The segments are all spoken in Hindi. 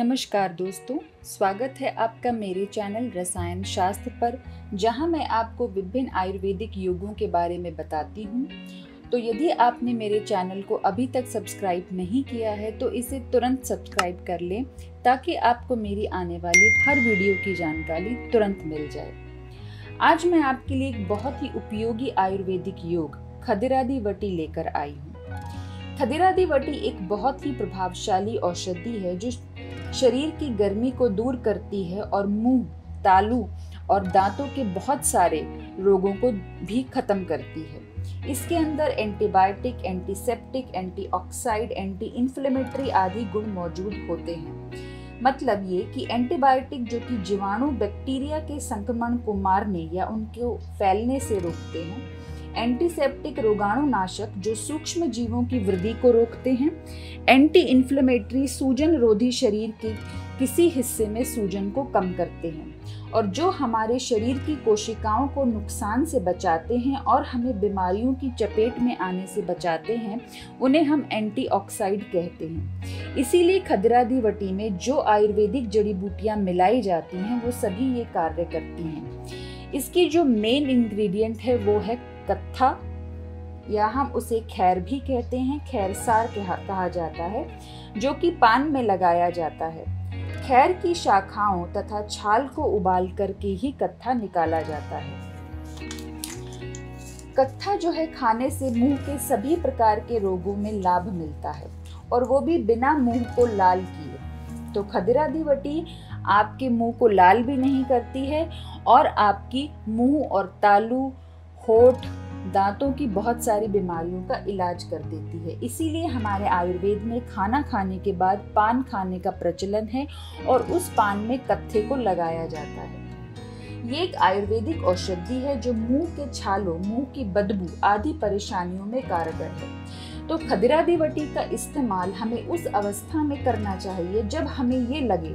नमस्कार दोस्तों, स्वागत है आपका मेरे चैनल रसायन शास्त्र पर, जहां मैं आपको विभिन्न आयुर्वेदिक योगों के बारे में बताती हूं। तो यदि आपने मेरे चैनल को अभी तक सब्सक्राइब नहीं किया है तो इसे तुरंत सब्सक्राइब कर लें ताकि आपको मेरी आने वाली हर वीडियो की जानकारी तुरंत मिल जाए। आज मैं आपके लिए एक बहुत ही उपयोगी आयुर्वेदिक योग खदिरादि वटी लेकर आई हूँ। खदिरादि वटी एक बहुत ही प्रभावशाली औषधि है जो शरीर की गर्मी को दूर करती है और मुंह, तालू और दांतों के बहुत सारे रोगों को भी खत्म करती है। इसके अंदर antibiotic, antiseptic, antioxidant, anti inflammatory आदि गुण मौजूद होते हैं। मतलब ये कि एंटीबायोटिक जो कि जीवाणु बैक्टीरिया के संक्रमण को मारने या उनको फैलने से रोकते हैं, एंटीसेप्टिक रोगाणुनाशक जो सूक्ष्म जीवों की वृद्धि को रोकते हैं, एंटी इन्फ्लेमेटरी सूजन रोधी शरीर के किसी हिस्से में सूजन को कम करते हैं और जो हमारे शरीर की कोशिकाओं को नुकसान से बचाते हैं और हमें बीमारियों की चपेट में आने से बचाते हैं, उन्हें हम एंटीऑक्साइड कहते हैं। इसीलिए खदिरादि वटी में जो आयुर्वेदिक जड़ी बूटियां मिलाई जाती हैं वो सभी ये कार्य करती हैं। इसकी जो मेन इंग्रेडिएंट है वो है कत्था, या हम उसे खैर भी कहते हैं, खैरसार कहा जाता है, जो कि पान में लगाया जाता है। खैर की शाखाओं तथा छाल को उबाल करके ही कत्था निकाला जाता है। कत्था जो है खाने से मुंह के सभी प्रकार के रोगों में लाभ मिलता है और वो भी बिना मुंह को लाल किए। तो खदिरादि वटी आपके मुंह को लाल भी नहीं करती है और आपकी मुंह और तालू, होठ, दांतों की बहुत सारी बीमारियों का इलाज कर देती है। इसीलिए हमारे आयुर्वेद में खाना खाने के बाद पान खाने का प्रचलन है और उस पान में कत्थे को लगाया जाता है। ये एक आयुर्वेदिक औषधि है जो मुंह के छालों, मुंह की बदबू आदि परेशानियों में कारगर है। तो खदिरादि वटी का इस्तेमाल हमें उस अवस्था में करना चाहिए जब हमें ये लगे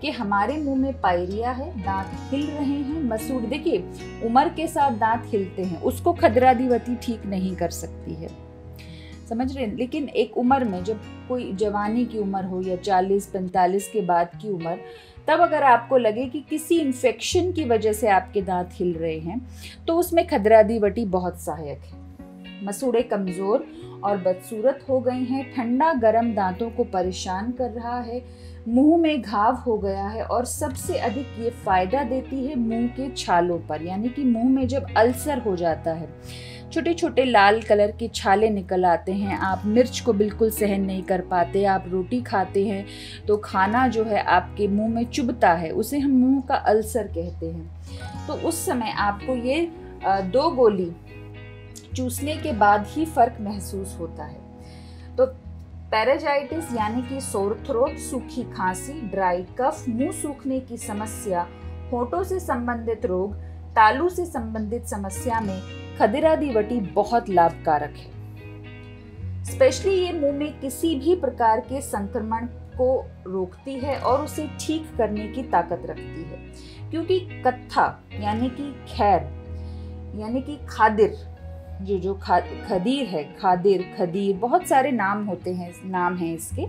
कि हमारे मुंह में पायरिया है, दांत हिल रहे हैं। मसूड़, देखिए उम्र के साथ दांत हिलते हैं, उसको खदिरादि वटी ठीक नहीं कर सकती है, समझ रहे हैं। लेकिन एक उम्र में, जब कोई जवानी की उम्र हो या 40-45 के बाद की उम्र, तब अगर आपको लगे कि किसी इन्फेक्शन की वजह से आपके दांत हिल रहे हैं तो उसमें खदिरादि वटी बहुत सहायक है। मसूड़े कमजोर और बदसूरत हो गई हैं, ठंडा गर्म दांतों को परेशान कर रहा है, मुंह में घाव हो गया है और सबसे अधिक ये फायदा देती है मुंह के छालों पर। यानी कि मुंह में जब अल्सर हो जाता है, छोटे छोटे लाल कलर के छाले निकल आते हैं, आप मिर्च को बिल्कुल सहन नहीं कर पाते, आप रोटी खाते हैं तो खाना जो है आपके मुंह में चुभता है, उसे हम मुंह का अल्सर कहते हैं। तो उस समय आपको ये 2 गोली चूसने के बाद ही फर्क महसूस होता है। तो पैराजाइटिस यानी कि सोर थ्रोट, सूखी खांसी, ड्राई कफ, मुंह सूखने की समस्या, होठों से संबंधित रोग, तालू से संबंधित समस्या में खदिरादि वटी बहुत लाभकारक है। स्पेशली ये मुंह में किसी भी प्रकार के संक्रमण को रोकती है और उसे ठीक करने की ताकत रखती है, क्योंकि कत्था यानी कि खैर यानी कि खादिर, जो खदीर है, खादिर, खदीर, बहुत सारे नाम हैं इसके।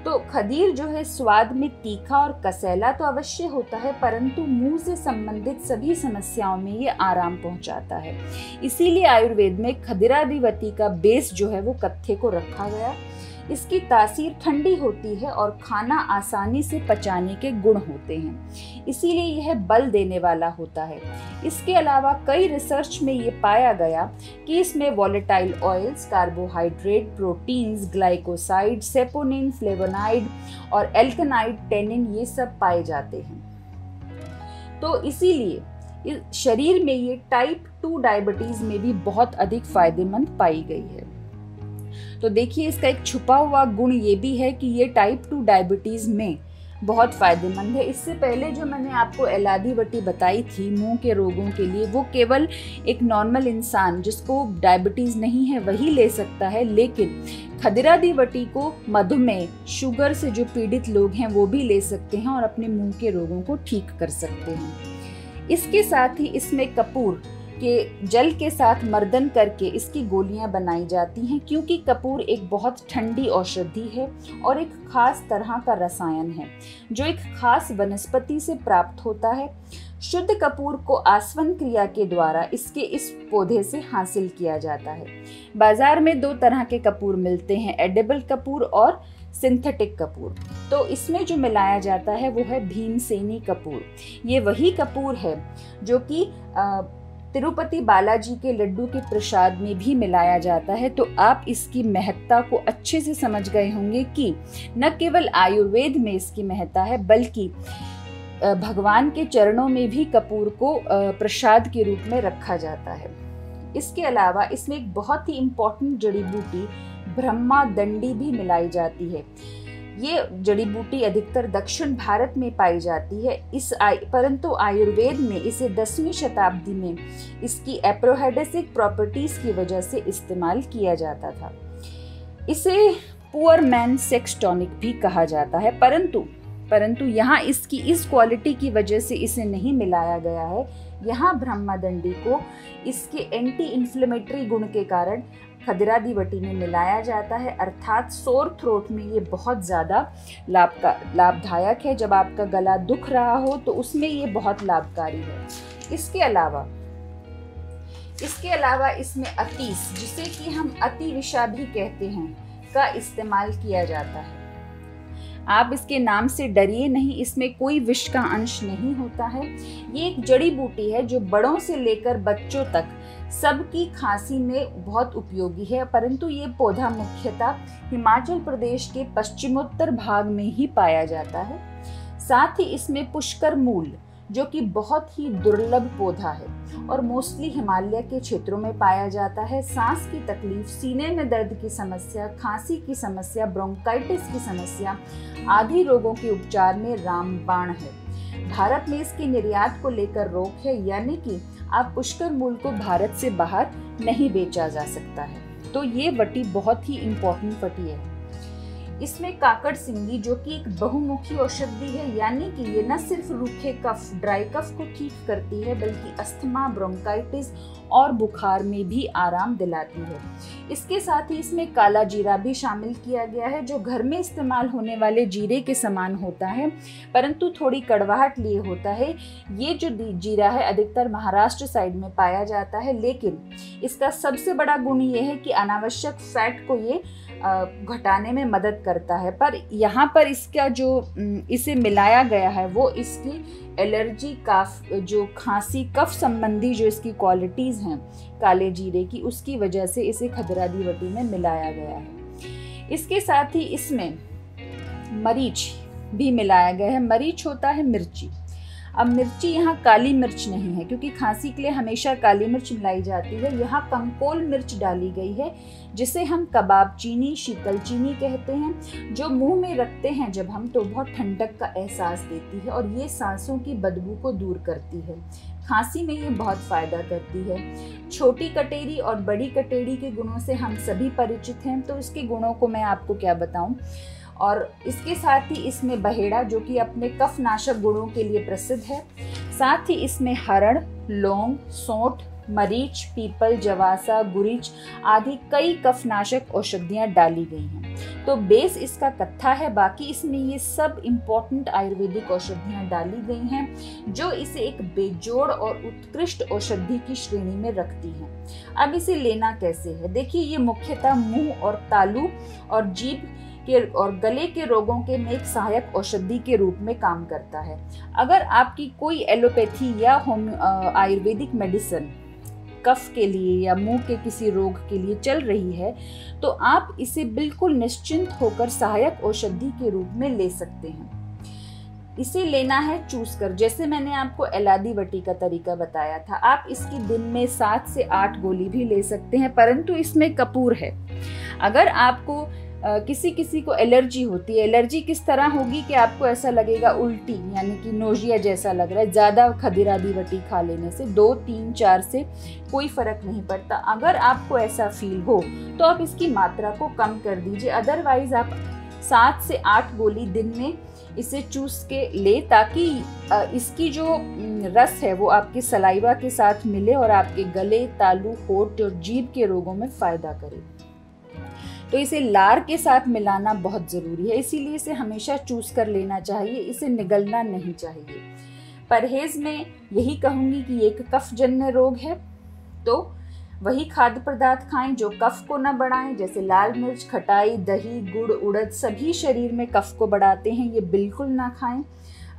तो खदीर जो है स्वाद में तीखा और कसैला तो अवश्य होता है, परंतु मुंह से संबंधित सभी समस्याओं में ये आराम पहुंचाता है। इसीलिए आयुर्वेद में खदिरादि वटी का बेस जो है वो कत्थे को रखा गया। इसकी तासीर ठंडी होती है और खाना आसानी से पचाने के गुण होते हैं, इसीलिए यह बल देने वाला होता है। इसके अलावा कई रिसर्च में ये पाया गया कि इसमें volatile oils, carbohydrate, proteins, glycoside, saponin, flavonoid और एल्कनाइड, टेनिन ये सब पाए जाते हैं। तो इसीलिए शरीर में ये टाइप 2 डायबिटीज में भी बहुत अधिक फायदेमंद पाई गई है। तो देखिए इसका एक छुपा हुआ गुण ये भी है कि ये टाइप 2 डायबिटीज में बहुत फायदेमंद है। इससे पहले जो मैंने आपको एलादी वटी बताई थी मुंह के रोगों के लिए, वो केवल एक नॉर्मल इंसान जिसको डायबिटीज नहीं है वही ले सकता है, लेकिन खदिरादि वटी को मधुमेह, शुगर से जो पीड़ित लोग हैं वो भी ले सकते हैं और अपने मुंह के रोगों को ठीक कर सकते हैं। इसके साथ ही इसमें कपूर के जल के साथ मर्दन करके इसकी गोलियां बनाई जाती हैं, क्योंकि कपूर एक बहुत ठंडी औषधि है और एक खास तरह का रसायन है जो एक खास वनस्पति से प्राप्त होता है। शुद्ध कपूर को आसवन क्रिया के द्वारा इसके इस पौधे से हासिल किया जाता है। बाजार में 2 तरह के कपूर मिलते हैं, एडिबल कपूर और सिंथेटिक कपूर। तो इसमें जो मिलाया जाता है वो है भीमसेनी कपूर। ये वही कपूर है जो कि तिरुपति बालाजी के लड्डू के प्रसाद में भी मिलाया जाता है। तो आप इसकी महत्ता को अच्छे से समझ गए होंगे कि न केवल आयुर्वेद में इसकी महत्ता है, बल्कि भगवान के चरणों में भी कपूर को प्रसाद के रूप में रखा जाता है। इसके अलावा इसमें एक बहुत ही इम्पोर्टेंट जड़ी बूटी ब्रह्मादंडी भी मिलाई जाती है। ये जड़ी बूटी अधिकतर दक्षिण भारत में पाई जाती है। परंतु आयुर्वेद में इसे 10वीं शताब्दी में इसकी एप्रोहेडेसिक प्रॉपर्टीज की वजह से इस्तेमाल किया जाता था। इसे पुअर मैन सेक्स टॉनिक भी कहा जाता है, परंतु यहाँ इसकी इस क्वालिटी की वजह से इसे नहीं मिलाया गया है। यहाँ ब्रह्मादंडी को इसके एंटी इन्फ्लेमेटरी गुण के कारण खदिरादीवटी में मिलाया जाता है, अर्थात सोर थ्रोट में ये बहुत ज़्यादा लाभदायक है। जब आपका गला दुख रहा हो तो उसमें ये बहुत लाभकारी है। इसके अलावा इसमें अतीस, जिसे कि हम अति विषा भी कहते हैं, का इस्तेमाल किया जाता है। आप इसके नाम से डरिए नहीं, इसमें कोई विष का अंश नहीं होता है। ये एक जड़ी बूटी है जो बड़ों से लेकर बच्चों तक सबकी खांसी में बहुत उपयोगी है, परंतु ये पौधा मुख्यतः हिमाचल प्रदेश के पश्चिमोत्तर भाग में ही पाया जाता है। साथ ही इसमें पुष्कर मूल, जो कि बहुत ही दुर्लभ पौधा है और मोस्टली हिमालय के क्षेत्रों में पाया जाता है, सांस की तकलीफ, सीने में दर्द की समस्या, खांसी की समस्या, ब्रोंकाइटिस की समस्या आदि रोगों के उपचार में रामबाण है। भारत में इसके निर्यात को लेकर रोक है, यानी कि आप पुष्कर मूल को भारत से बाहर नहीं बेचा जा सकता है। तो ये वटी बहुत ही इम्पोर्टेंट वटी है। इसमें काकड़ सिंगी, जो कि एक बहुमुखी औषधि है, यानी कि ये न सिर्फ रूखे कफ, ड्राई कफ को ठीक करती है, बल्कि अस्थमा, ब्रोंकाइटिस और बुखार में भी आराम दिलाती है। इसके साथ ही इसमें काला जीरा भी शामिल किया गया है, जो घर में इस्तेमाल होने वाले जीरे के समान होता है, परंतु थोड़ी कड़वाहट लिए होता है। ये जो जीरा है अधिकतर महाराष्ट्र साइड में पाया जाता है, लेकिन इसका सबसे बड़ा गुण ये है कि अनावश्यक फैट को ये घटाने में मदद करता है। पर यहाँ पर इसका जो इसे मिलाया गया है वो इसकी एलर्जी, जो खांसी, कफ संबंधी जो इसकी क्वालिटीज़ हैं काले जीरे की, उसकी वजह से इसे खदिरादीवटी में मिलाया गया है। इसके साथ ही इसमें मरीच भी मिलाया गया है। मरीच होता है मिर्ची। अब मिर्ची यहाँ काली मिर्च नहीं है, क्योंकि खांसी के लिए हमेशा काली मिर्च मिलाई जाती है। यहाँ कंकोल मिर्च डाली गई है, जिसे हम कबाब चीनी, शीतल चीनी कहते हैं, जो मुंह में रखते हैं जब हम, तो बहुत ठंडक का एहसास देती है और ये सांसों की बदबू को दूर करती है। खांसी में ये बहुत फायदा करती है। छोटी कटेरी और बड़ी कटेरी के गुणों से हम सभी परिचित हैं, तो इसके गुणों को मैं आपको क्या बताऊं। और इसके साथ ही इसमें बहेड़ा, जो कि अपने कफनाशक गुणों के लिए प्रसिद्ध है। साथ ही इसमें हरण, लौंग, सौंठ, मरीच, पीपल, जवासा, गुरीच आदि कई कफनाशक औषधियाँ डाली गई हैं। तो बेस इसका कत्था है, बाकी इसमें ये सब इम्पोर्टेंट आयुर्वेदिक औषधियाँ डाली गई हैं, जो इसे एक बेजोड़ और उत्कृष्ट औषधि की श्रेणी में रखती हैं। अब इसे लेना कैसे है, देखिए, ये मुख्यतः मुंह और तालू और जीभ के और गले के रोगों के में एक सहायक औषधि के रूप में काम करता है। अगर आपकी कोई एलोपैथी या आयुर्वेदिक मेडिसिन कफ के लिए या मुंह के किसी रोग के लिए चल रही है, तो आप इसे बिल्कुल निश्चिंत होकर सहायक औषधि के रूप में ले सकते हैं। इसे लेना है चूस कर, जैसे मैंने आपको एलादीवटी का तरीका बताया था। आप इसकी दिन में 7 से 8 गोली भी ले सकते हैं, परंतु इसमें कपूर है। अगर आपको किसी को एलर्जी होती है, एलर्जी किस तरह होगी कि आपको ऐसा लगेगा उल्टी, यानी कि नोजिया जैसा लग रहा है, ज़्यादा खदिरादीवटी खा लेने से 2, 3, 4 से कोई फ़र्क नहीं पड़ता। अगर आपको ऐसा फील हो तो आप इसकी मात्रा को कम कर दीजिए। अदरवाइज़ आप 7 से 8 गोली दिन में इसे चूस के ले, ताकि इसकी जो रस है वो आपके सलाइवा के साथ मिले और आपके गले, तालू, होंठ और जीभ के रोगों में फायदा करे। तो इसे लार के साथ मिलाना बहुत ज़रूरी है, इसीलिए इसे हमेशा चूस कर लेना चाहिए, इसे निगलना नहीं चाहिए। परहेज़ में यही कहूँगी कि ये एक कफजन्य रोग है, तो वही खाद्य पदार्थ खाएं जो कफ को न बढ़ाएं, जैसे लाल मिर्च, खटाई, दही, गुड़, उड़द सभी शरीर में कफ को बढ़ाते हैं, ये बिल्कुल ना खाएं।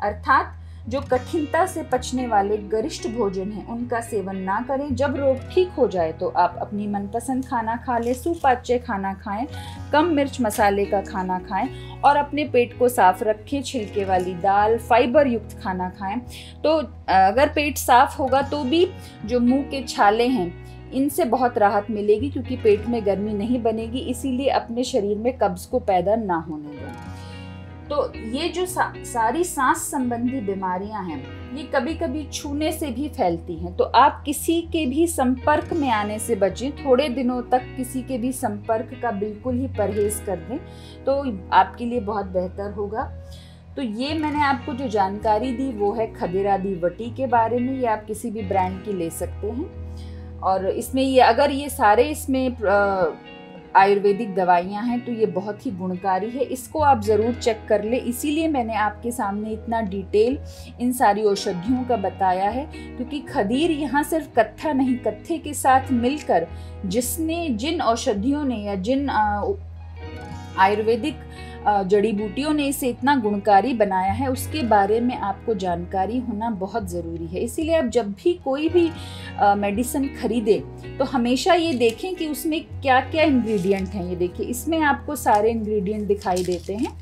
अर्थात जो कठिनता से पचने वाले गरिष्ठ भोजन हैं उनका सेवन ना करें। जब रोग ठीक हो जाए तो आप अपनी मनपसंद खाना खा लें, सुपाच्य खाना खाएं, कम मिर्च मसाले का खाना खाएं और अपने पेट को साफ रखें। छिलके वाली दाल, फाइबर युक्त खाना खाएं। तो अगर पेट साफ होगा तो भी जो मुंह के छाले हैं इनसे बहुत राहत मिलेगी, क्योंकि पेट में गर्मी नहीं बनेगी, इसीलिए अपने शरीर में कब्ज को पैदा ना होने दें। तो ये जो सारी सांस संबंधी बीमारियां हैं ये कभी कभी छूने से भी फैलती हैं, तो आप किसी के भी संपर्क में आने से बचें। थोड़े दिनों तक किसी के भी संपर्क का बिल्कुल ही परहेज कर दें, तो आपके लिए बहुत बेहतर होगा। तो ये मैंने आपको जो जानकारी दी वो है खदिरा दी वटी के बारे में। ये आप किसी भी ब्रांड की ले सकते हैं, और इसमें ये अगर ये सारे इसमें आयुर्वेदिक दवाइयाँ हैं तो ये बहुत ही गुणकारी है, इसको आप ज़रूर चेक कर ले। इसीलिए मैंने आपके सामने इतना डिटेल इन सारी औषधियों का बताया है, क्योंकि खदीर यहाँ सिर्फ कत्था नहीं, कत्थे के साथ मिलकर जिन औषधियों ने या जिन आयुर्वेदिक जड़ी बूटियों ने इसे इतना गुणकारी बनाया है उसके बारे में आपको जानकारी होना बहुत ज़रूरी है। इसीलिए आप जब भी कोई भी मेडिसिन खरीदें तो हमेशा ये देखें कि उसमें क्या क्या इंग्रेडिएंट हैं। ये देखिए, इसमें आपको सारे इंग्रेडिएंट दिखाई देते हैं,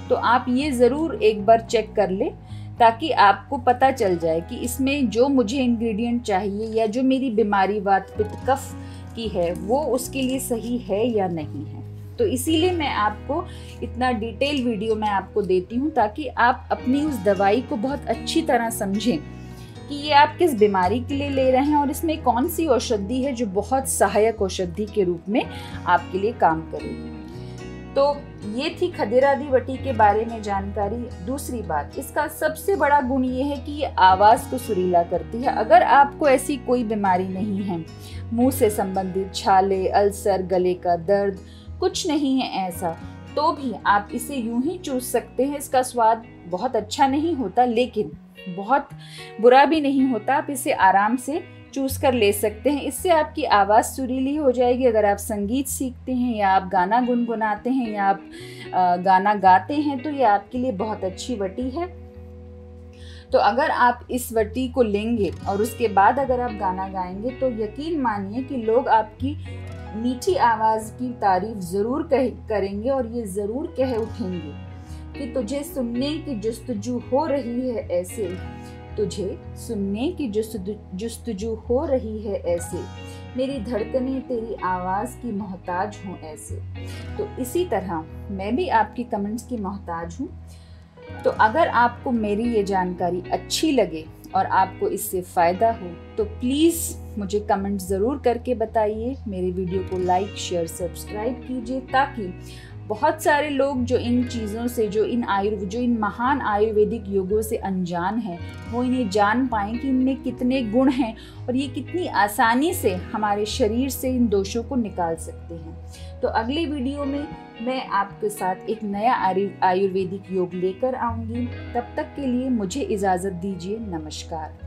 तो आप ये ज़रूर एक बार चेक कर लें ताकि आपको पता चल जाए कि इसमें जो मुझे इंग्रेडिएंट चाहिए या जो मेरी बीमारी वात पित्त कफ की है वो उसके लिए सही है या नहीं है। तो इसीलिए मैं आपको इतना डिटेल वीडियो मैं आपको देती हूँ ताकि आप अपनी उस दवाई को बहुत अच्छी तरह समझें कि ये आप किस बीमारी के लिए ले रहे हैं और इसमें कौन सी औषधि है जो बहुत सहायक औषधि के रूप में आपके लिए काम करेगी। तो ये थी खदिरा दी वटी के बारे में जानकारी। दूसरी बात, इसका सबसे बड़ा गुण ये है कि ये आवाज़ को सुरीला करती है। अगर आपको ऐसी कोई बीमारी नहीं है, मुंह से संबंधित छाले, अल्सर, गले का दर्द कुछ नहीं है ऐसा, तो भी आप इसे यूं ही चूस सकते हैं। इसका स्वाद बहुत अच्छा नहीं होता लेकिन बहुत बुरा भी नहीं होता, आप इसे आराम से चूस कर ले सकते हैं। इससे आपकी आवाज़ सुरीली हो जाएगी। अगर आप संगीत सीखते हैं या आप गाना गुनगुनाते हैं या आप गाना गाते हैं तो ये आपके लिए बहुत अच्छी वटी है। तो अगर आप इस वटी को लेंगे और उसके बाद अगर आप गाना गाएंगे तो यकीन मानिए कि लोग आपकी मीठी आवाज़ की तारीफ ज़रूर करेंगे और ये ज़रूर कह उठेंगे कि तुझे सुनने की जुस्तजू हो रही है ऐसे, तुझे सुनने की जुस्तजू हो रही है ऐसे, मेरी धड़कनें तेरी आवाज़ की मोहताज हूँ ऐसे। तो इसी तरह मैं भी आपकी कमेंट्स की मोहताज हूँ। तो अगर आपको मेरी ये जानकारी अच्छी लगे और आपको इससे फ़ायदा हो तो प्लीज़ मुझे कमेंट ज़रूर करके बताइए। मेरे वीडियो को लाइक, शेयर, सब्सक्राइब कीजिए ताकि बहुत सारे लोग जो इन चीज़ों से, जो इन महान आयुर्वेदिक योगों से अनजान हैं, वो इन्हें जान पाएँ कि इनमें कितने गुण हैं और ये कितनी आसानी से हमारे शरीर से इन दोषों को निकाल सकते हैं। तो अगली वीडियो में मैं आपके साथ एक नया आयुर्वेदिक योग लेकर आऊँगी। तब तक के लिए मुझे इजाज़त दीजिए। नमस्कार।